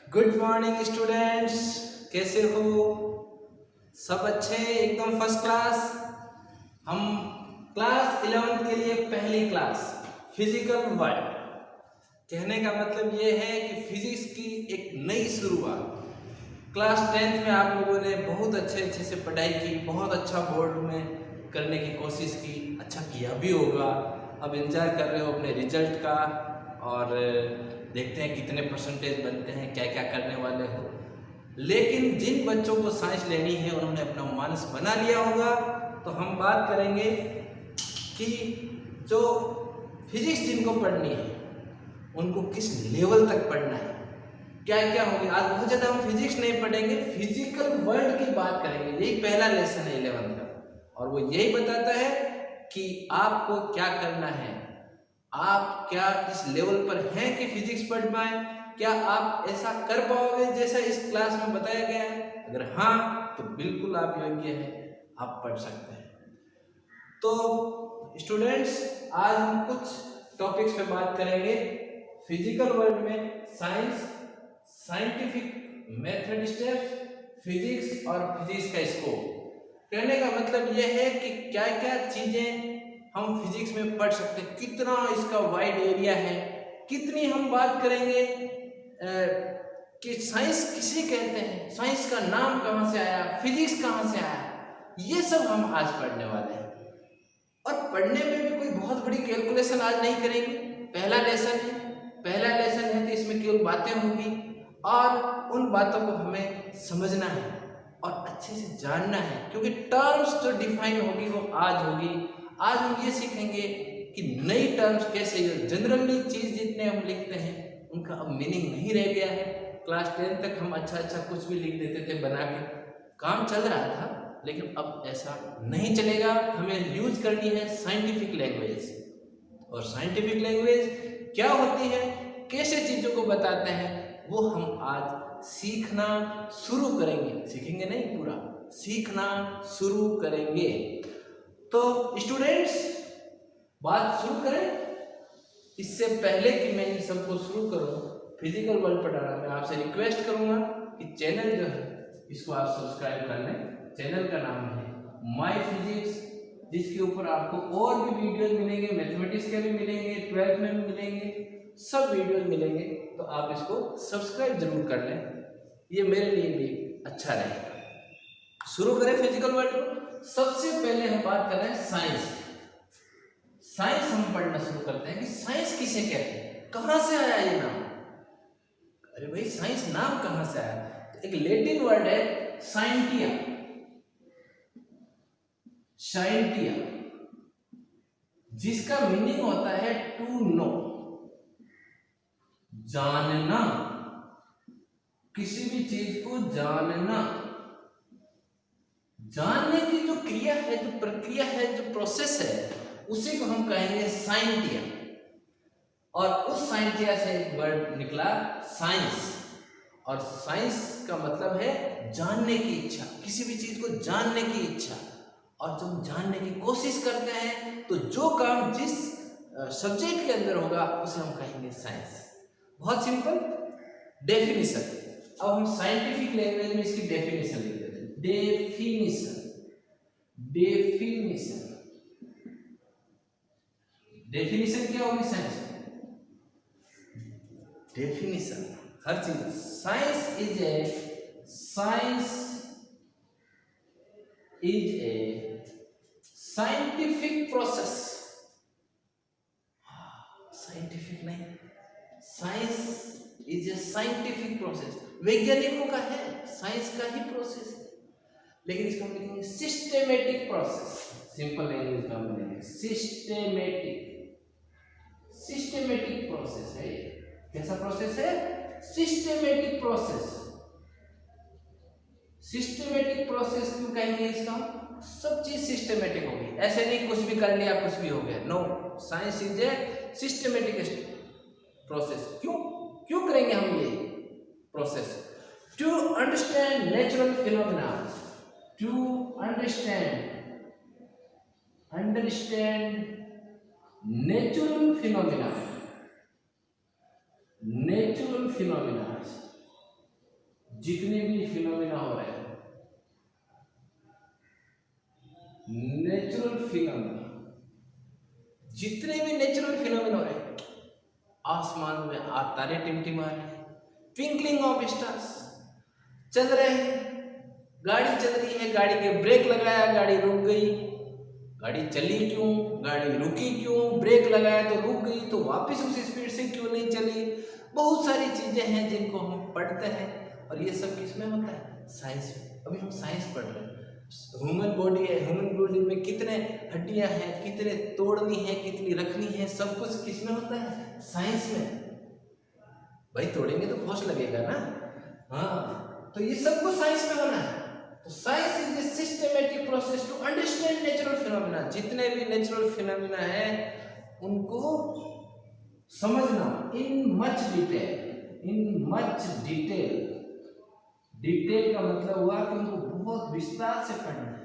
Good morning students. कैसे हो? सब अच्छे, एकदम फर्स्ट क्लास। हम क्लास 11th के लिए पहली क्लास फिजिकल वर्ल्ड। कहने का मतलब ये है कि फिजिक्स की एक नई शुरुआत। क्लास 10th में आप लोगों ने बहुत अच्छे से पढ़ाई की, बहुत अच्छा बोर्ड में करने की कोशिश की, अच्छा किया भी होगा। अब इंतज़ार कर रहे हो अपने रिजल्ट का और देखते हैं कितने परसेंटेज बनते हैं, क्या क्या करने वाले हो। लेकिन जिन बच्चों को साइंस लेनी है उन्होंने अपना मानस बना लिया होगा। तो हम बात करेंगे कि जो फिजिक्स जिनको पढ़नी है उनको किस लेवल तक पढ़ना है, क्या क्या होगी। आज बहुत ज़्यादा हम फिजिक्स नहीं पढ़ेंगे, फिजिकल वर्ल्ड की बात करेंगे। यही पहला लेसन है 11th का और वो यही बताता है कि आपको क्या करना है, आप क्या इस लेवल पर हैं कि फिजिक्स पढ़ पाए, क्या आप ऐसा कर पाओगे जैसा इस क्लास में बताया गया है। अगर हाँ तो बिल्कुल आप योग्य हैं, आप पढ़ सकते हैं। तो स्टूडेंट्स, आज हम कुछ टॉपिक्स पे बात करेंगे फिजिकल वर्ल्ड में। Science, scientific method steps, physics और फिजिक्स का स्कोप। कहने का मतलब यह है कि क्या क्या चीजें हम फिजिक्स में पढ़ सकते हैं, कितना इसका वाइड एरिया है, कितनी हम बात करेंगे कि साइंस किसे कहते हैं, साइंस का नाम कहाँ से आया, फिजिक्स कहाँ से आया, ये सब हम आज पढ़ने वाले हैं। और पढ़ने में भी कोई बहुत बड़ी कैलकुलेशन आज नहीं करेंगे। पहला लेसन है तो इसमें केवल बातें होंगी और उन बातों को हमें समझना है और अच्छे से जानना है, क्योंकि टर्म्स जो डिफाइन होगी वो आज होगी। आज हम ये सीखेंगे कि नई टर्म्स कैसे, जनरली चीज जितने हम लिखते हैं उनका अब मीनिंग नहीं रह गया है। क्लास 10 तक हम अच्छा कुछ भी लिख देते थे बना के, काम चल रहा था, लेकिन अब ऐसा नहीं चलेगा। हमें यूज करनी है साइंटिफिक लैंग्वेज। और साइंटिफिक लैंग्वेज क्या होती है, कैसे चीजों को बताते हैं, वो हम आज सीखना शुरू करेंगे। सीखेंगे नहीं, पूरा सीखना शुरू करेंगे। तो स्टूडेंट्स, बात शुरू करें। इससे पहले कि मैं इन सबको शुरू करूं फिजिकल वर्ल्ड पढ़ाना, मैं आपसे रिक्वेस्ट करूंगा कि चैनल जो है इसको आप सब्सक्राइब कर लें। चैनल का नाम है माय फिजिक्स, जिसके ऊपर आपको और भी वीडियोस मिलेंगे, मैथमेटिक्स के भी मिलेंगे, 12th में भी मिलेंगे, सब वीडियोस मिलेंगे। तो आप इसको सब्सक्राइब जरूर कर लें, ये मेरे लिए भी अच्छा रहेगा। शुरू करें फिजिकल वर्ल्ड को। सबसे पहले हम बात कर रहे हैं साइंस। साइंस हम पढ़ना शुरू करते हैं कि साइंस किसे कहते हैं, कहां से आया ये नाम। अरे भाई, साइंस नाम कहां से आया? तो एक लैटिन वर्ड है साइंटिया। साइंटिया, जिसका मीनिंग होता है टू नो, जानना, किसी भी चीज को जानना। जानने की जो क्रिया है, जो प्रक्रिया है, जो प्रोसेस है, उसी को हम कहेंगे साइंटिया। और उस साइंटिया से एक वर्ड निकला साइंस। और साइंस का मतलब है जानने की इच्छा, किसी भी चीज को जानने की इच्छा। और जब जानने की कोशिश करते हैं तो जो काम जिस सब्जेक्ट के अंदर होगा उसे हम कहेंगे साइंस। बहुत सिंपल डेफिनेशन। अब हम साइंटिफिक लैंग्वेज में इसकी डेफिनेशन लिख देते हैं। डेफिनेशन, डेफिनेशन, डेफिनेशन क्या होगी साइंस? डेफिनेशन हर चीज। Science is a scientific process. Scientific नहीं, science is a scientific process. वैज्ञानिकों का है, साइंस का ही प्रोसेस है, लेकिन इसको हम लिखेंगे सिस्टेमेटिक प्रोसेस। सिंपल लैंग्वेज का हम लिखेंगे सिस्टेमेटिक। सिस्टेमेटिक प्रोसेस है ये। कैसा प्रोसेस है? Systematic process. सिस्टेमेटिक प्रोसेस क्यों कहेंगे इसका? सब चीज सिस्टेमेटिक होगी, ऐसे नहीं कुछ भी कर लिया कुछ भी हो गया। No, science is a systematic process. क्यों करेंगे हम ये process? To understand natural phenomena, to understand natural phenomena, जितने भी फिनोमिना हो रहे हैं, नेचुरल फिनोमिना, जितने भी नेचुरल फिनोमिना हो रहे हैं, आसमान में तारे टिमटिमा रहे हैं, ट्विंकलिंग ऑफ स्टार्स चल रहे हैं, गाड़ी चल रही है, गाड़ी के ब्रेक लगाया, गाड़ी रुक गई, गाड़ी चली क्यों, गाड़ी रुकी क्यों, ब्रेक लगाया तो रुक गई, तो वापस उसी स्पीड से क्यों नहीं चली। बहुत सारी चीजें हैं जिनको हम पढ़ते हैं, और ये सब किस में होता है, साइंस में। अभी हम साइंस पढ़ रहे हैं। ह्यूमन बॉडी है, ह्यूमन बॉडी में कितने हड्डियां हैं, कितने तोड़नी है, कितनी रखनी है, सब कुछ किस में होता है, साइंस में। भाई तोड़ेंगे तो घोष लगेगा ना, हाँ, तो ये सब कुछ साइंस में होना है। तो science is the systematic process to understand natural phenomena. जितने भी नेचुरल फिनोमिना है उनको समझना in much detail, in much detail. Detail का मतलब हुआ कि उनको बहुत विस्तार से पढ़ना है।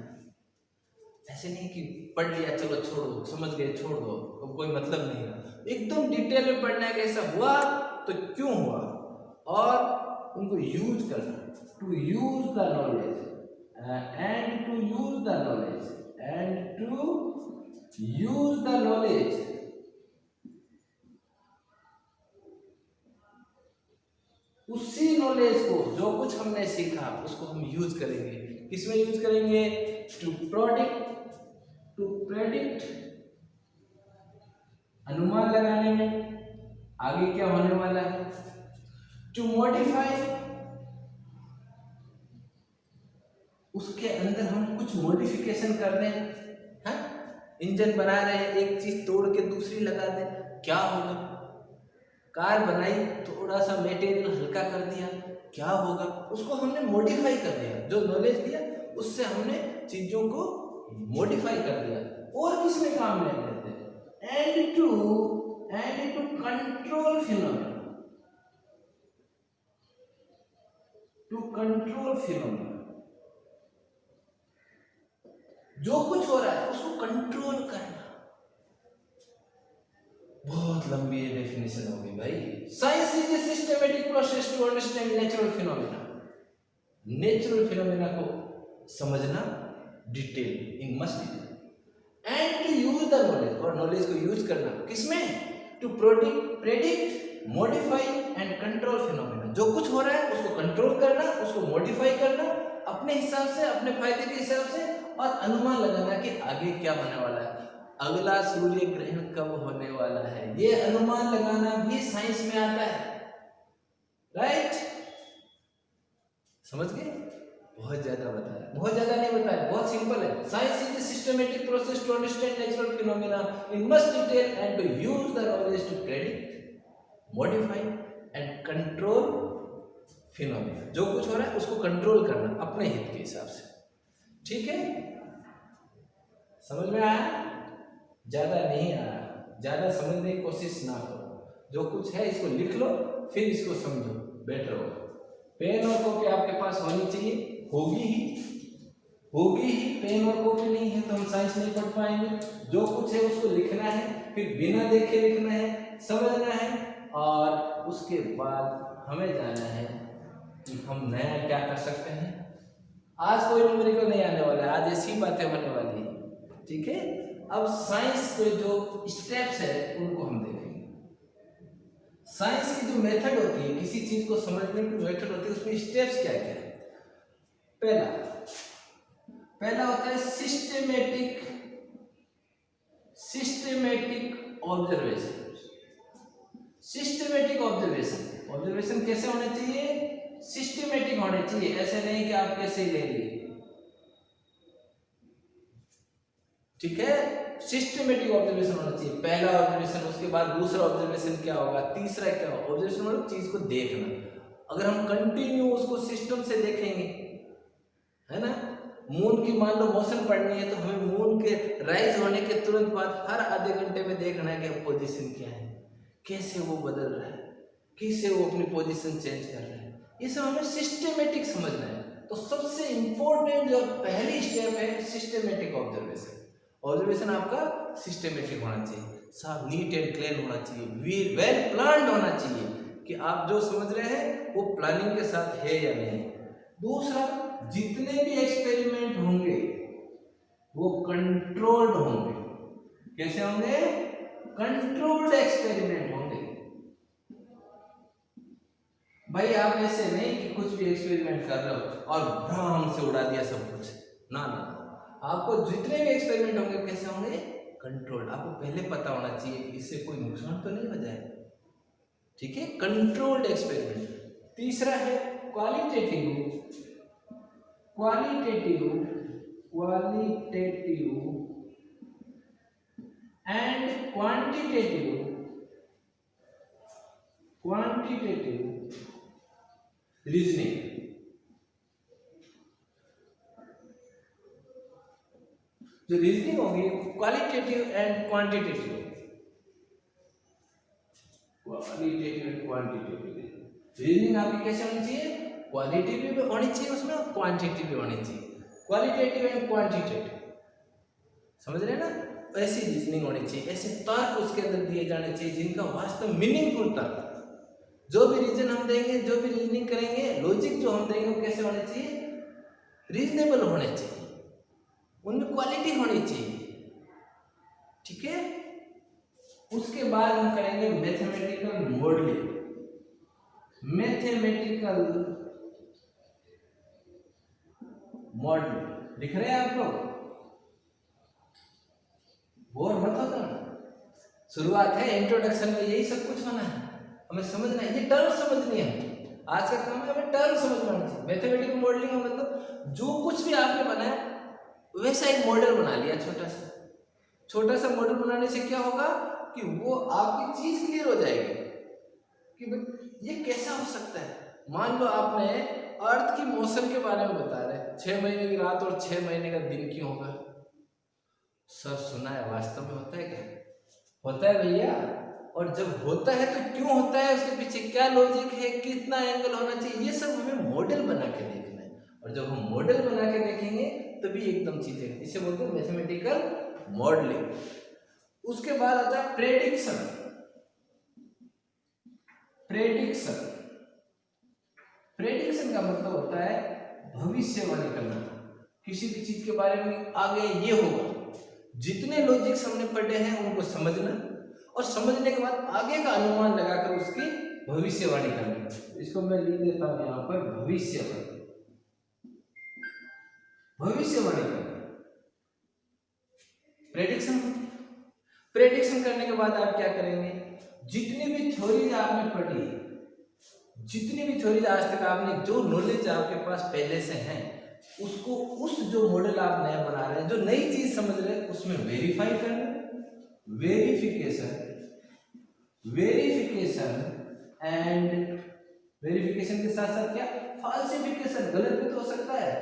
ऐसे नहीं कि पढ़ लिया चलो छोड़ो, समझ गए छोड़ दो, अब कोई मतलब नहीं रहा। एकदम डिटेल में पढ़ना है कि ऐसा हुआ तो क्यों हुआ, और उनको यूज करना, to use the knowledge and to use the knowledge, and to use the knowledge, उसी नॉलेज को जो कुछ हमने सीखा उसको हम यूज करेंगे। किसमें यूज करेंगे, टू प्रेडिक्ट, अनुमान लगाने में आगे क्या होने वाला है, टू मॉडिफाई, उसके अंदर हम कुछ मॉडिफिकेशन कर दें, हाँ? इंजन बना रहे हैं, एक चीज तोड़ के दूसरी लगा दें, क्या होगा। कार बनाई, थोड़ा सा मटेरियल हल्का कर दिया, क्या होगा, उसको हमने मॉडिफाई कर दिया। जो नॉलेज दिया उससे हमने चीजों को मॉडिफाई कर दिया। और किसमें काम ले लेते हैं, and to control phenomena, to control phenomena. जो कुछ हो रहा है उसको कंट्रोल करना। बहुत लंबी डेफिनेशन होगी भाई। Science is a systematic process to understand natural phenomena. Natural phenomena को समझना detail, in much detail, and to use the knowledge, और नॉलेज को यूज करना किसमें, to predict, modify and control phenomena. जो कुछ हो रहा है उसको कंट्रोल करना, उसको मॉडिफाई करना अपने हिसाब से, अपने फायदे के हिसाब से, और अनुमान लगाना कि आगे क्या होने वाला है, अगला सूर्य ग्रहण कब होने वाला है। ये अनुमान लगाना भी साइंस में आता है, राइट। समझ गए, बहुत ज्यादा बताया, बहुत ज्यादा नहीं बताया, बहुत सिंपल है। Science is the systematic process to understand natural phenomena in much detail and to use the knowledge to predict, modify and control phenomena. जो कुछ हो रहा है उसको कंट्रोल करना अपने हित के हिसाब से, ठीक है। समझ में आया, ज्यादा नहीं आया, ज्यादा समझने की कोशिश ना करो। जो कुछ है इसको लिख लो, फिर इसको समझो, बेटर होगा। पेन और कॉपी आपके पास होनी चाहिए, होगी ही। पेन और कॉपी नहीं है तो हम साइंस नहीं पढ़ पाएंगे। जो कुछ है उसको लिखना है, फिर बिना देखे लिखना है, समझना है, और उसके बाद हमें जाना है कि हम नया क्या कर सकते हैं। आज कोई न्यूमेरिकल नहीं आने वाला है, आज ऐसी बातें होने वाली है, ठीक है। अब साइंस के जो स्टेप्स है उनको हम देखेंगे। साइंस की जो मेथड होती है, किसी चीज को समझने की मेथड होती है, उसमें स्टेप्स क्या क्या है। पहला होता है सिस्टेमेटिक ऑब्जर्वेशन। ऑब्जर्वेशन कैसे होने चाहिए, सिस्टेमेटिक होने चाहिए। ऐसे नहीं कि आप कैसे ले लिए, ठीक है। सिस्टेमेटिक ऑब्जर्वेशन होना चाहिए। पहला ऑब्जर्वेशन, उसके बाद दूसरा ऑब्जर्वेशन क्या होगा, तीसरा क्या होगा। ऑब्जर्वेशन मतलब चीज को देखना। अगर हम कंटिन्यू उसको सिस्टम से देखेंगे, है ना, मून की मान लो मोशन पढ़नी है तो हमें मून के राइज होने के तुरंत बाद हर आधे घंटे में देखना है कि पोजीशन क्या है, कैसे वो बदल रहा है, कैसे वो अपनी पोजीशन चेंज कर रहा है। ये सब हमें सिस्टेमेटिक समझना है। तो सबसे इंपॉर्टेंट जो पहली स्टेप है सिस्टेमेटिक ऑब्जर्वेशन। ऑब्जर्वेशन आपका सिस्टेमेटिक होना चाहिए, साफ नीट एंड क्लीन होना चाहिए, वेल प्लान्ड होना चाहिए कि आप जो समझ रहे हैं वो प्लानिंग के साथ है या नहीं। दूसरा, जितने भी एक्सपेरिमेंट होंगे वो कंट्रोल्ड होंगे। कैसे होंगे? कंट्रोल्ड एक्सपेरिमेंट होंगे। भाई आप ऐसे नहीं कि कुछ भी एक्सपेरिमेंट कर रहे हो और भ्रम से उड़ा दिया सब कुछ, ना ना, आपको जितने भी एक्सपेरिमेंट होंगे कैसे होंगे? कंट्रोल्ड। आपको पहले पता होना चाहिए कि इससे कोई नुकसान तो नहीं हो जाएगा, ठीक है? Controlled experiment. तीसरा है क्वालिटेटिव एंड क्वांटिटेटिव रीजनिंग। जो रीजनिंग होगी क्वालिटेटिव एंड क्वांटिटेटिव रीजनिंग आपकी कैसे होनी चाहिए? क्वालिटेटिव भी होनी चाहिए उसमें और क्वांटिटेटिव भी होनी चाहिए। क्वालिटेटिव एंड क्वांटिटेटिव, समझ रहे हैं ना? ऐसी रीजनिंग होनी चाहिए, ऐसे तर्क उसके अंदर दिए जाने चाहिए जिनका वास्तव मीनिंगफुल तर्क। जो भी रीजन हम देंगे, जो भी रीजनिंग करेंगे, लॉजिक जो हम देंगे वो कैसे होने चाहिए? रीजनेबल होने चाहिए, उनमें क्वालिटी होनी चाहिए, ठीक है? उसके बाद हम करेंगे मैथमेटिकल मॉडलिंग। लिख रहे हैं आप लोग? बोर मत होता ना, शुरुआत है, इंट्रोडक्शन में यही सब कुछ होना है, हमें समझना है, ये टर्म समझनी है। आज का काम है हमें टर्म समझना चाहिए। मैथमेटिकल मॉडलिंग का मतलब जो कुछ भी आपने बनाया वैसा एक मॉडल बना लिया, छोटा सा मॉडल बनाने से क्या होगा कि वो आपकी चीज क्लियर हो जाएगी कि भाई ये कैसा हो सकता है। मान लो आपने अर्थ की मोशन के बारे में बता रहे, 6 महीने की रात और 6 महीने का दिन क्यों होगा? सब सुना है, वास्तव में होता है क्या? होता है भैया। और जब होता है तो क्यों होता है, उसके पीछे क्या लॉजिक है, कितना एंगल होना चाहिए, ये सब हमें मॉडल बना के देखना है। और जब हम मॉडल बना के देखेंगे तभी एकदम चीजें, इसे बोलते हैं मैथमेटिकल मॉडलिंग। उसके बाद आता है प्रेडिक्शन का मतलब होता है भविष्यवाणी करना, किसी भी चीज के बारे में आगे ये होगा। जितने लॉजिक्स हमने पढ़े हैं उनको समझना और समझने के बाद आगे का अनुमान लगाकर उसकी भविष्यवाणी करना। इसको मैं लिख देता हूं यहां पर, भविष्यवाणी करना। प्रेडिक्शन करने के बाद आप क्या करेंगे? जितनी भी थ्योरीज आपने पढ़ी, जितनी भी थ्योरीज आज तक आपने, जो नॉलेज आपके पास पहले से है, उसको, उस जो मॉडल आप नया बना रहे हैं, जो नई चीज समझ रहे हैं, उसमें वेरीफाई करना। वेरिफिकेशन के साथ साथ क्या? फाल्सिफिकेशन, गलत भी तो हो सकता है,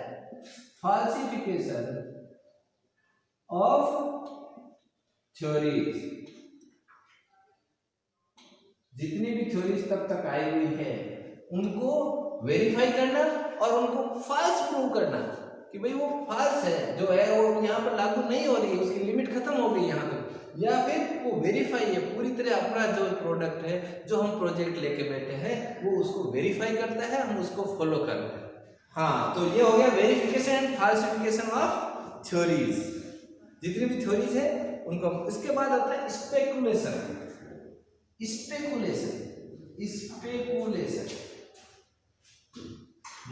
फाल्सिफिकेशन ऑफ थ्योरीज। जितनी भी थ्योरीज तक आई हुई है उनको वेरीफाई करना और उनको फाल्स प्रूव करना कि भाई वो फाल्स है, जो है वो यहाँ पर लागू नहीं हो रही है, उसकी लिमिट खत्म हो गई यहाँ तक। या फिर वो वेरीफाई है, पूरी तरह अपना जो प्रोडक्ट है, जो हम प्रोजेक्ट लेके बैठे हैं, वो उसको वेरीफाई करता है, हम उसको फॉलो कर रहे हैं। हाँ, तो ये हो गया वेरिफिकेशन एंड फाल्सिफिकेशन ऑफ थ्योरीज। जितनी भी थ्योरीज है उनको। इसके बाद आता है स्पेकुलेशन।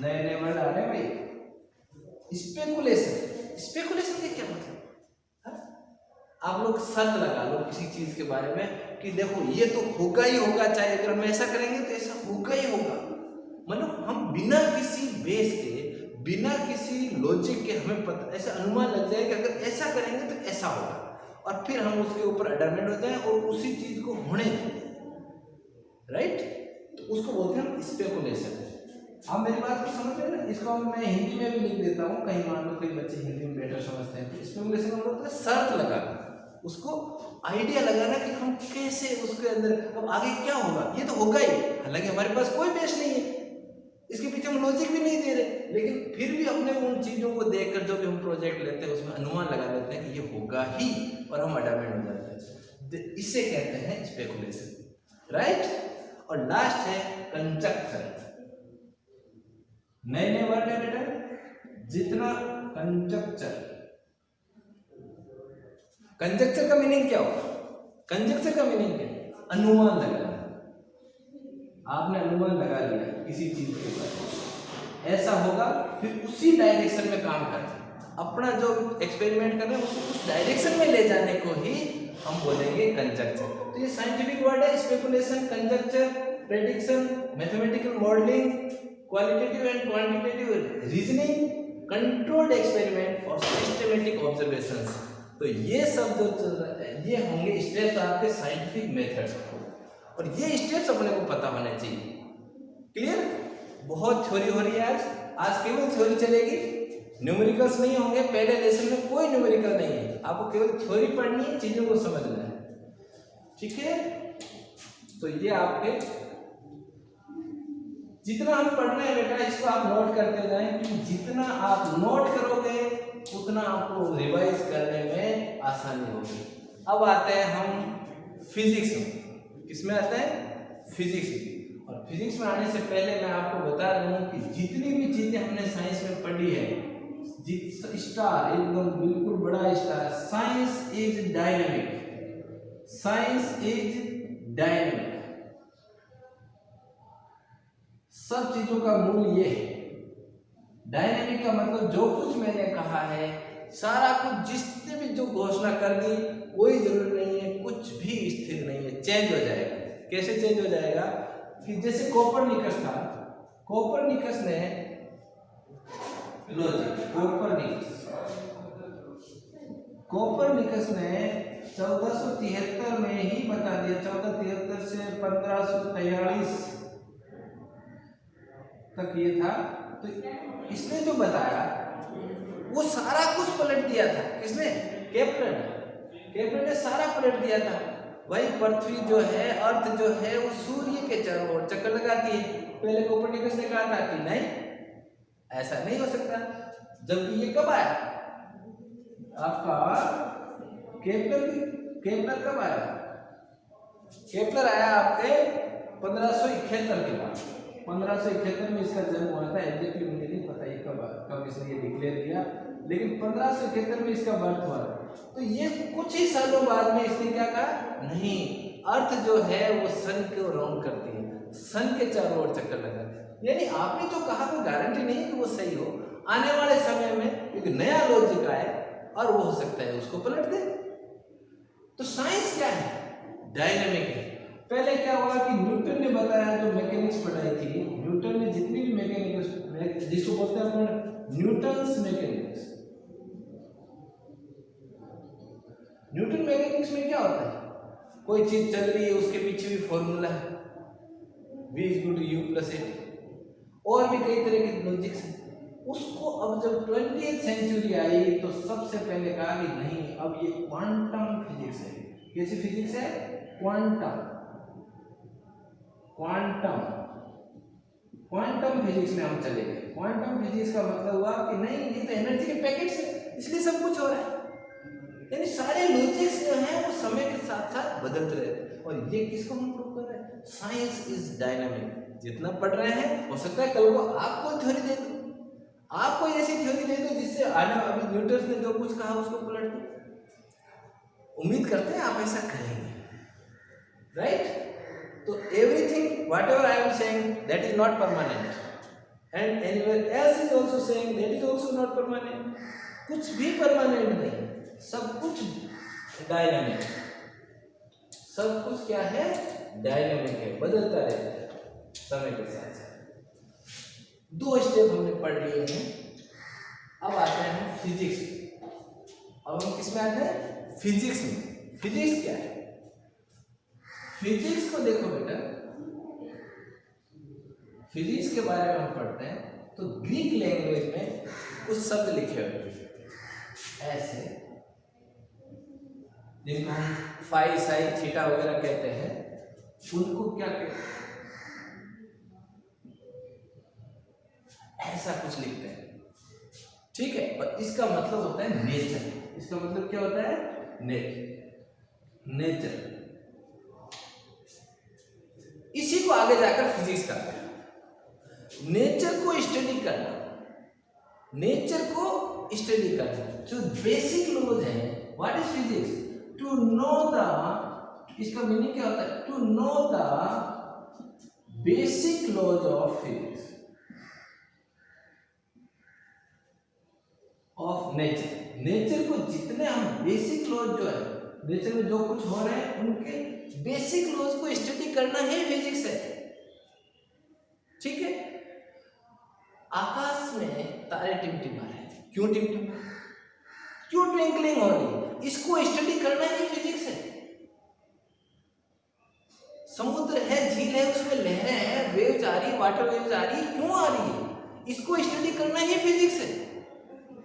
नए वर्ड आ रहे हैं भाई। स्पेकुलेशन के क्या मतलब? आप लोग शर्त लगा लो किसी चीज के बारे में कि देखो ये तो होगा ही होगा, चाहे अगर हम ऐसा करेंगे तो ऐसा होगा ही होगा। मतलब हम बिना किसी बेस के, बिना किसी लॉजिक के हमें पता, ऐसा अनुमान लग जाए कि अगर ऐसा करेंगे तो ऐसा होगा, और फिर हम उसके ऊपर अडरमेंट हो जाए और उसी चीज को होने दें, राइट? तो उसको बोलते हैं हम स्पेकुलेशन। आप मेरी बात को समझ रहे हैं ना? इसको मैं हिंदी में भी लिख देता हूँ, कहीं मान लो कोई बच्चे हिंदी में बेटर समझते हैं। तो स्पेकुलेशन का मतलब शर्त लगाना, उसको आइडिया लगाना कि हम कैसे उसके अंदर अब आगे क्या होगा। ये तो होगा ही, हालांकि हमारे पास कोई बेस नहीं है, इसके पीछे हम लॉजिक भी नहीं दे रहे, लेकिन फिर भी अपने उन चीजों को देखकर जो भी हम प्रोजेक्ट लेते हैं उसमें अनुमान लगा लेते हैं कि ये होगा ही, और हम अडरमेंट हो जाते हैं। इससे कहते हैं स्पेकुलेशन, राइट? और लास्ट है कंजक्शन। नए नए वर्ड है बेटा। जितना कंजक्चर, कंजक्चर का मीनिंग क्या होगा? कंजक्चर का मीनिंग क्या है? अनुमान लगाना। आपने अनुमान लगा लिया किसी चीज के बारे में, ऐसा होगा, फिर उसी डायरेक्शन में काम करना। अपना जो एक्सपेरिमेंट कर रहे हैं उसको उस डायरेक्शन में ले जाने को ही हम बोलेंगे कंजक्चर। तो ये साइंटिफिक वर्ड है, speculation, conjuncture, prediction, mathematical modelling, qualitative and quantitative reasoning, controlled experiment और सिस्टमेटिक ऑब्जर्वेशंस। तो ये सब जो चल रहा है ये होंगे स्टेप्स आपके साइंटिफिक मेथड, और ये स्टेप्स अपने को पता होने चाहिए। क्लियर? बहुत थ्योरी हो रही है आज केवल थ्योरी चलेगी, न्यूमेरिकल्स नहीं होंगे। पहले लेसन में कोई न्यूमेरिकल नहीं है, आपको केवल थ्योरी पढ़नी है, चीजों को समझना है। ठीक है? तो ये आपके जितना हम पढ़ रहे हैं बेटा इसको आप नोट करते जाएं, कि जितना आप नोट करोगे उतना आपको रिवाइज करने में आसानी होगी। अब आते हैं हम फिजिक्स में। किसमें आते हैं? फिजिक्स में। और फिजिक्स में आने से पहले मैं आपको बता दूं कि जितनी भी चीजें हमने साइंस में पढ़ी है, स्टार एकदम बिल्कुल बड़ा star, science is dynamic, science is dynamic. सब चीजों का मूल ये है। डायनेमिक का मतलब जो कुछ मैंने कहा है सारा कुछ, जिसने भी जो घोषणा कर दी कोई जरूरी नहीं है, कुछ भी स्थिर नहीं है, चेंज हो जाएगा। कैसे चेंज हो जाएगा? कि जैसे कोपरनिकस था, कोपरनिकस ने कोपरनिकस ने 1473 में ही बता दिया, 1473 से 1543 तक ये था। तो इसने जो बताया वो सारा कुछ पलट दिया था। किसने? केपलर ने। केपलर ने सारा पलट दिया था। वही पृथ्वी जो है, अर्थ जो है, वो सूर्य के चारों ओर चक्कर लगाती है। पहले कोपरनिकस ने कहा था कि नहीं, ऐसा नहीं हो सकता। जबकि ये कब आया आपका? केपलर कब आया? केपलर आया आपके 1571 के बाद। 1571 में इसका जन्म हुआ था। एग्जैक्टली मुझे नहीं पता ये कब इसने ये डिक्लेयर किया, लेकिन 1571 में इसका बर्थ हुआ। तो ये कुछ ही सालों बाद में इसने क्या कहा? नहीं, अर्थ जो है वो सन को राउंड करती है, सन के चारों ओर चक्कर लगाती है। यानी आपने जो कहा कोई गारंटी नहीं है कि वो सही हो। आने वाले समय में एक नया लॉजिक आए और वो हो सकता है उसको पलट दे। तो साइंस क्या है? डायनेमिक है। पहले क्या हुआ कि न्यूटन ने बताया, जो मैकेनिक्स पढ़ाई थी, न्यूटन ने जितनी भी मैकेनिक्स, जिसको बोलते हैं अपन न्यूटन्स मैकेनिक्स। न्यूटन मैकेनिक्स में क्या होता है? कोई चीज चल रही है, उसके पीछे भी फॉर्मूला है, v is equal to u plus a, और भी कई तरह के लॉजिक्स हैं। उसको अब जब 20th सेंचुरी आई तो सबसे पहले कहा कि नहीं, अब ये क्वांटम फिजिक्स है। कैसी फिजिक्स है? क्वांटम फिजिक्स में हम चले गए। क्वांटम फिजिक्स का मतलब हुआ कि नहीं, ये तो एनर्जी के पैकेट्स है, इसलिए सब कुछ हो रहा है। यानी सारे लॉजिक्स जो हैं वो समय के साथ साथ बदलते रहते। और ये किसको हम प्रूव कर रहे हैं? Science is dynamic. जितना पढ़ रहे हैं, हो सकता है कल को आपको थ्योरी दे दो, आपको ऐसी थ्योरी दे दो जिससे आने अभी न्यूटन ने जो कुछ कहा उसको पलट दो। उम्मीद करते हैं आप ऐसा करेंगे, राइट? तो everything whatever I am saying that is not permanent, and anyone else is also saying that is also not permanent. कुछ भी परमानेंट नहीं, सब कुछ डायनामिक। सब कुछ क्या है? डायनामिक है, बदलता रहता है समय के साथ साथ। 2 स्टेप हमने पढ़ लिए हैं। अब आते हैं हम फिजिक्स। अब हम किस में आते हैं? फिजिक्स में। फिजिक्स क्या है? फिजिक्स को देखो बेटा, फिजिक्स के बारे में हम पढ़ते हैं तो ग्रीक लैंग्वेज में कुछ शब्द लिखे हुए ऐसे, जिनको हम फाई, साई, थीटा वगैरह कहते हैं, उनको क्या कहते हैं? ऐसा कुछ लिखते हैं, ठीक है? और इसका मतलब होता है नेचर। इसका मतलब क्या होता है? नेचर। इसी को आगे जाकर फिजिक्स कहते हैं। नेचर को स्टडी करना, नेचर को स्टडी करना। जो बेसिक लॉज है, what is physics? To know the, इसका मीनिंग क्या होता है? To know the basic laws of physics, of nature. Nature को जितने हम बेसिक लॉज जो है, नेचर में जो कुछ हो रहे हैं उनके बेसिक लॉज को स्टडी करना ही फिजिक्स है। ठीक है। आकाश में तारे टिमटिमा रहे हैं, क्यों टिमटिमा, क्यों ट्विंकलिंग हो रही, इसको स्टडी करना ही फिजिक्स है। समुद्र है, झील है, उसमें लहरें हैं, वेव्स आ रही, वाटर वेव्स आ रही, क्यों आ रही है, इसको स्टडी करना ही फिजिक्स है।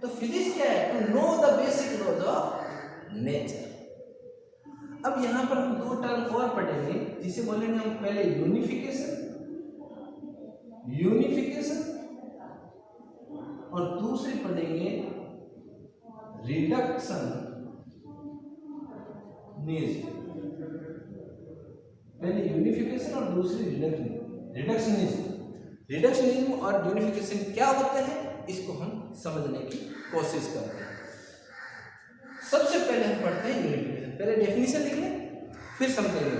तो फिजिक्स क्या है? To know the basic laws of nature. अब यहां पर हम दो टर्म और पढ़ेंगे, जिसे बोलेंगे हम पहले यूनिफिकेशन, यूनिफिकेशन, और दूसरी पढ़ेंगे रिडक्शनिज्म। पहले यूनिफिकेशन और दूसरी रिडक्शनिज्म। रिडक्शनिज्म और यूनिफिकेशन क्या होते हैं, इसको हम समझने की कोशिश करते हैं। सबसे पहले हम पढ़ते हैं यूनिफिकेशन। पहले डेफिनेशन लिख लें, फिर समझेंगे।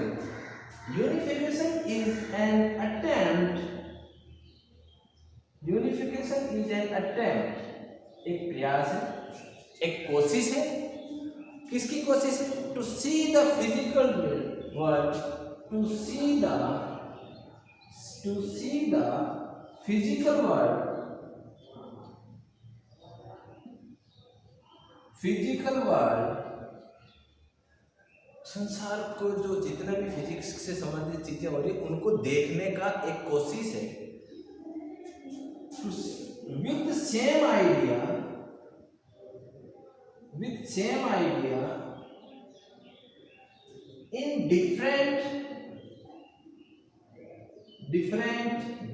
Unification is an attempt, unification is an attempt, एक प्रयास है, एक कोशिश है। किसकी कोशिश है? To see the physical world, to see the physical world, physical world, संसार को जो जितने भी फिजिक्स से संबंधित चीजें हो रही उनको देखने का एक कोशिश है। With same idea, with same idea in different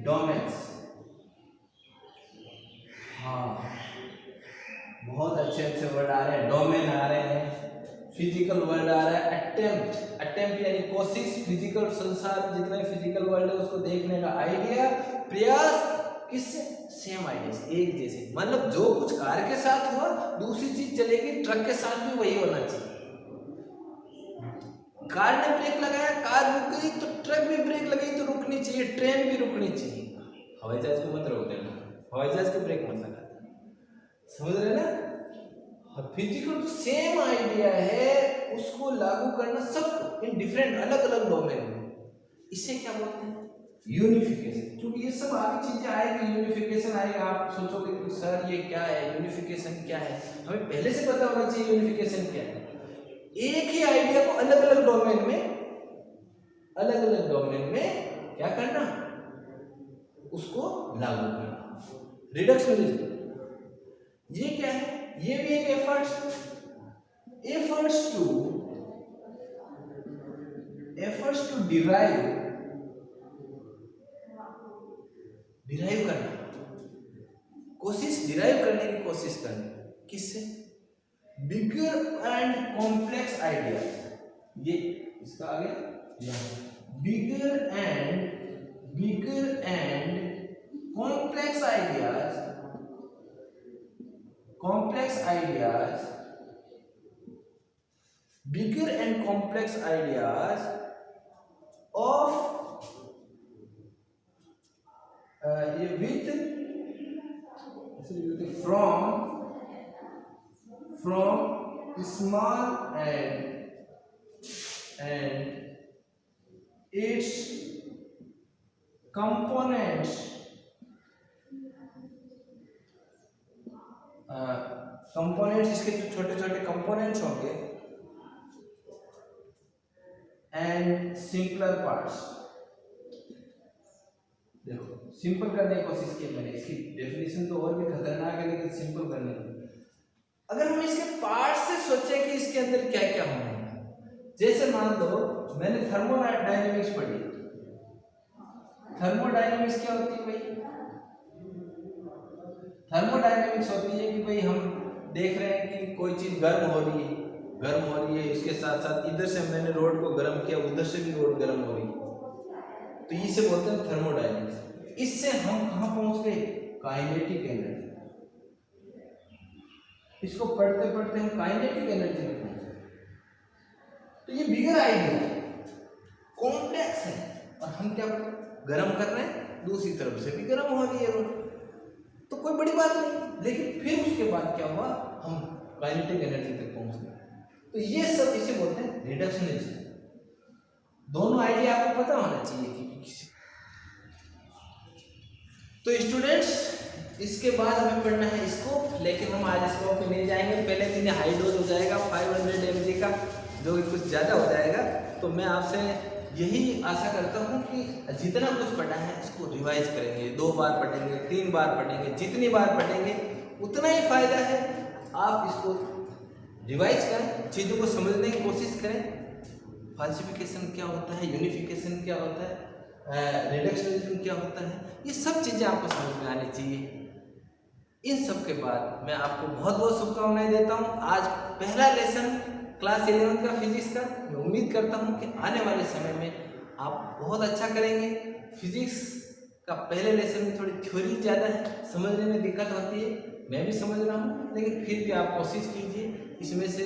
domains. हाँ, बहुत अच्छे अच्छे वर्ड आ रहे हैं, डोमेन आ रहे हैं, फिजिकल वर्ड आ रहा है, अटेम्प्ट, अटेम्प्ट यानी कोशिश, फिजिकल संसार जितना फिजिकल वर्ल्ड है उसको देखने का आइडिया, प्रयास, किससे? सेम आइडिया से, एक जैसे। मतलब जो कुछ कार के साथ हुआ दूसरी चीज चलेगी, ट्रक के साथ भी वही होना चाहिए। कार ने ब्रेक लगाया, कार रुक गई, तो ट्रक भी ब्रेक लगाई तो रुकनी चाहिए, ट्रेन भी रुकनी चाहिए। हवाई जहाज को मत रोक देना, हवाई जहाज के ब्रेक मत लगा, समझ रहे ना? फिजिकल सेम आइडिया है, उसको लागू करना सब इन डिफरेंट अलग अलग डोमेन में, इसे क्या बोलते हैं? यूनिफिकेशन। क्योंकि ये सब आगे चीजें आएगी, यूनिफिकेशन आएगा, आप सोचोगे कि सर ये क्या है, यूनिफिकेशन क्या है, हमें पहले से पता होना चाहिए यूनिफिकेशन क्या है। एक ही आइडिया को अलग अलग डोमेन में क्या करना, उसको लागू करना। रिडक्शनिज्म ये क्या है? ये भी एक एफर्ट्स टू डिराइव करना, कोशिश, डिराइव करने की कोशिश करना, किससे? Bigger and complex ideas. ये इसका आगे bigger and complex ideas, bigger and complex ideas of from small and its components इसके जो छोटे छोटे कंपोनेंट्स होंगे एंड सिंपलर पार्ट्स। देखो सिंपल करने की कोशिश की मैंने, इसकी डेफिनेशन तो और भी खतरनाक है, लेकिन सिंपल करने की। अगर हम इसके पार्ट्स से सोचें कि इसके अंदर क्या क्या होना है, जैसे मान लो मैंने थर्मोडायनेमिक्स पढ़ी। थर्मोडायनेमिक्स क्या होती है भाई? थर्मोडायनेमिक्स होती है कि भाई हम देख रहे हैं कि कोई चीज गर्म हो रही है, इसके साथ साथ इधर से मैंने रोड को गर्म किया, उधर से भी रोड गर्म हो रही है, तो इसे बोलते हैं थर्मोडायनेमिक्स। इससे हम कहाँ पहुंच गए, काइनेटिक एनर्जी। इसको पढ़ते पढ़ते हम काइनेटिक एनर्जी में पहुंच गए। तो ये बिगर आइडिया कॉम्प्लेक्स है, और हम क्या गर्म कर रहे हैं, दूसरी तरफ से भी गर्म हो रही है, तो कोई बड़ी बात नहीं। लेकिन फिर उसके बाद क्या हुआ, हम काइनेटिक एनर्जी तक पहुंच गए। तो ये सब इसे बोलते हैं रिडक्शनिज्म। दोनों आइडिया आपको पता होना चाहिए कि तो स्टूडेंट्स, इसके बाद हमें पढ़ना है स्कोप, लेकिन हम आज स्कोप में नहीं जाएंगे। पहले दिन हाई डोज हो जाएगा 500 mg का, जो कि कुछ ज़्यादा हो जाएगा। तो मैं आपसे यही आशा करता हूँ कि जितना कुछ पढ़ा है इसको रिवाइज करेंगे, 2 बार पढ़ेंगे, 3 बार पढ़ेंगे, जितनी बार पढ़ेंगे उतना ही फायदा है। आप इसको रिवाइज करें, चीज़ों को समझने की कोशिश करें। फाल्सिफिकेशन क्या होता है, यूनिफिकेशन क्या होता है, रिडक्शनिज्म क्या होता है, ये सब चीज़ें आपको समझ में आनी चाहिए। इन सब के बाद मैं आपको बहुत बहुत शुभकामनाएं देता हूँ। आज पहला लेसन क्लास 11 का फिजिक्स का, मैं उम्मीद करता हूँ कि आने वाले समय में आप बहुत अच्छा करेंगे। फिजिक्स का पहले लेसन में थोड़ी थ्योरी ज़्यादा है, समझने में दिक्कत होती है, मैं भी समझ रहा हूँ, लेकिन फिर भी आप कोशिश कीजिए। इसमें से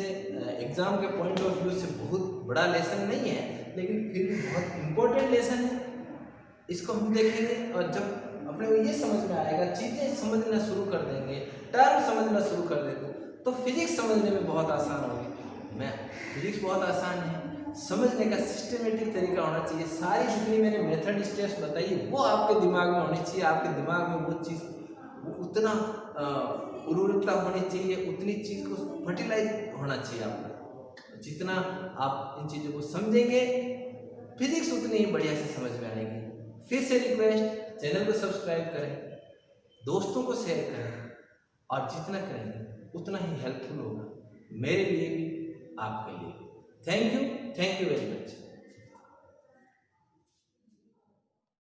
एग्ज़ाम के पॉइंट ऑफ व्यू से बहुत बड़ा लेसन नहीं है, लेकिन फिर भी बहुत इम्पोर्टेंट लेसन है। इसको हम देखेंगे, और जब अपने को ये समझ में आएगा, चीज़ें समझना शुरू कर देंगे, टर्म समझना शुरू कर देंगे, तो फिजिक्स समझने में बहुत आसान होगी। फिजिक्स बहुत आसान है, समझने का सिस्टमेटिक तरीका होना चाहिए। सारी जितनी मैंने मेथड स्टेप्स बताई वो आपके दिमाग में होनी चाहिए। आपके दिमाग में वो चीज़ उतना उर्वरकता होनी चाहिए, उतनी चीज़ को फर्टिलाइज होना चाहिए आपका। जितना आप इन चीज़ों को समझेंगे, फिजिक्स उतनी ही बढ़िया से समझ में आएगी। फिर से रिक्वेस्ट, चैनल को सब्सक्राइब करें, दोस्तों को शेयर करें, और जितना करेंगे उतना ही हेल्पफुल होगा मेरे लिए भी, आपके लिए। Thank you very much.